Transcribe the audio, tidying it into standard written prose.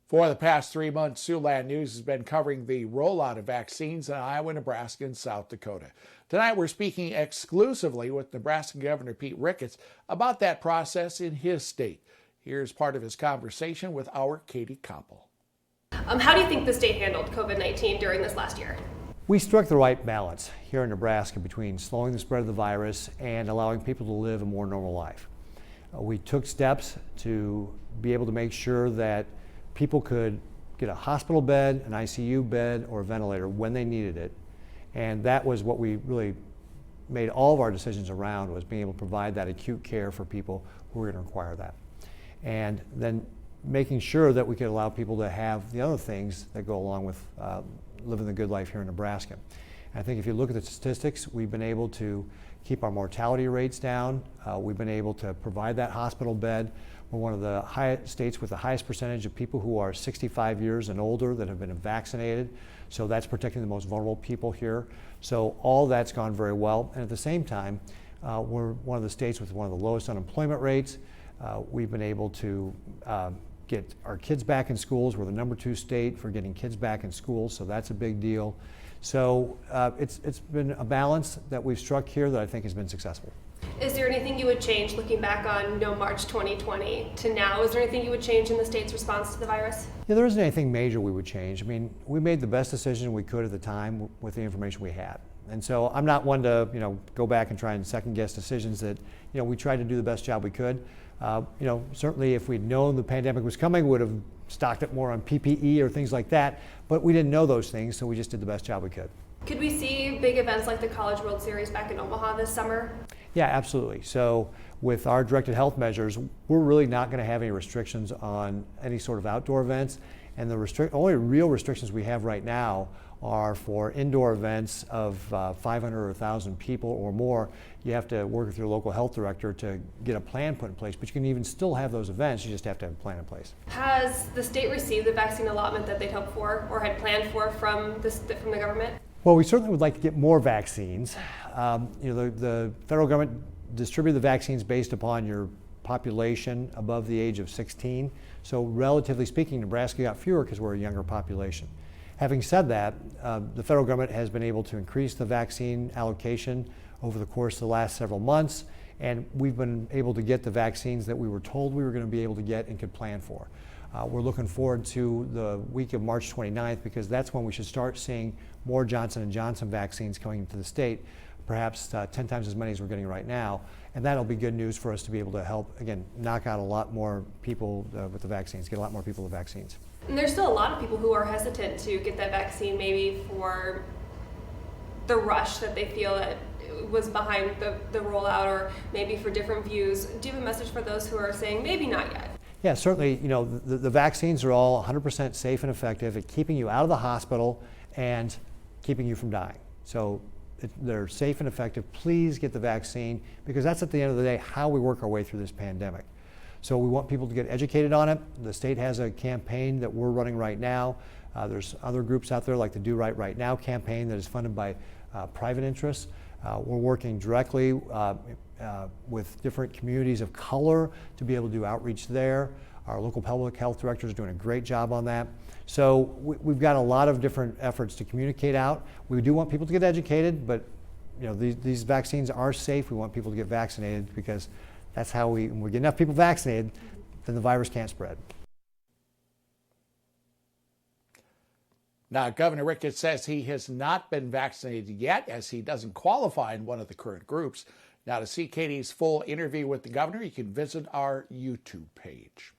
For the past 3 months, Siouxland News has been covering the rollout of vaccines in Iowa, Nebraska, and South Dakota. Tonight, we're speaking exclusively with Nebraska Governor Pete Ricketts about that process in his state. Here's part of his conversation with our Katie Koppel. How do you think the state handled COVID-19 during this last year? We struck the right balance here in Nebraska between slowing the spread of the virus and allowing people to live a more normal life. We took steps to be able to make sure that people could get a hospital bed, an ICU bed, or a ventilator when they needed it. And that was what we really made all of our decisions around, was being able to provide that acute care for people who were going to require that. And then making sure that we could allow people to have the other things that go along with living the good life here in Nebraska. And I think if you look at the statistics, we've been able to keep our mortality rates down. We've been able to provide that hospital bed. We're one of the states with the highest percentage of people who are 65 years and older that have been vaccinated. So that's protecting the most vulnerable people here. So all that's gone very well. And at the same time, we're one of the states with one of the lowest unemployment rates. We've been able to get our kids back in schools. We're the #2 state for getting kids back in schools, so that's a big deal. So it's been a balance that we've struck here that I think has been successful. Is there anything you would change looking back on March 2020 to now? Is there anything you would change in the state's response to the virus? Yeah, there isn't anything major we would change. I mean, we made the best decision we could at the time with the information we had. And so I'm not one to, go back and try and second guess decisions that, we tried to do the best job we could. Certainly if we'd known the pandemic was coming, we would have stocked up more on PPE or things like that, but we didn't know those things, so we just did the best job we could. Could we see big events like the College World Series back in Omaha this summer? Yeah, absolutely. So with our directed health measures, we're really not going to have any restrictions on any sort of outdoor events. And the only real restrictions we have right now are for indoor events of 500 or 1,000 people or more. You have to work with your local health director to get a plan put in place, but you can even still have those events, you just have to have a plan in place. Has the state received the vaccine allotment that they'd hoped for or had planned for from the government? Well, we certainly would like to get more vaccines. The federal government distributed the vaccines based upon your population above the age of 16. So relatively speaking, Nebraska got fewer because we're a younger population. Having said that, the federal government has been able to increase the vaccine allocation over the course of the last several months, and we've been able to get the vaccines that we were told we were going to be able to get and could plan for. We're looking forward to the week of March 29th because that's when we should start seeing more Johnson & Johnson vaccines coming into the state, perhaps 10 times as many as we're getting right now. And that'll be good news for us to be able to help, again, knock out a lot more people with the vaccines, get a lot more people the vaccines. And there's still a lot of people who are hesitant to get that vaccine, maybe for the rush that they feel that was behind the rollout, or maybe for different views. Do you have a message for those who are saying maybe not yet? Yeah, certainly, the vaccines are all 100% safe and effective at keeping you out of the hospital and keeping you from dying. So they're safe and effective. Please get the vaccine, because that's at the end of the day how we work our way through this pandemic. So we want people to get educated on it. The state has a campaign that we're running right now. There's other groups out there like the Do Right Now campaign that is funded by private interests. We're working directly with different communities of color to be able to do outreach there. Our local public health director is doing a great job on that. So we've got a lot of different efforts to communicate out. We do want people to get educated, but these vaccines are safe. We want people to get vaccinated because that's how when we get enough people vaccinated, then the virus can't spread. Now, Governor Ricketts says he has not been vaccinated yet, as he doesn't qualify in one of the current groups. Now, to see Katie's full interview with the governor, you can visit our YouTube page.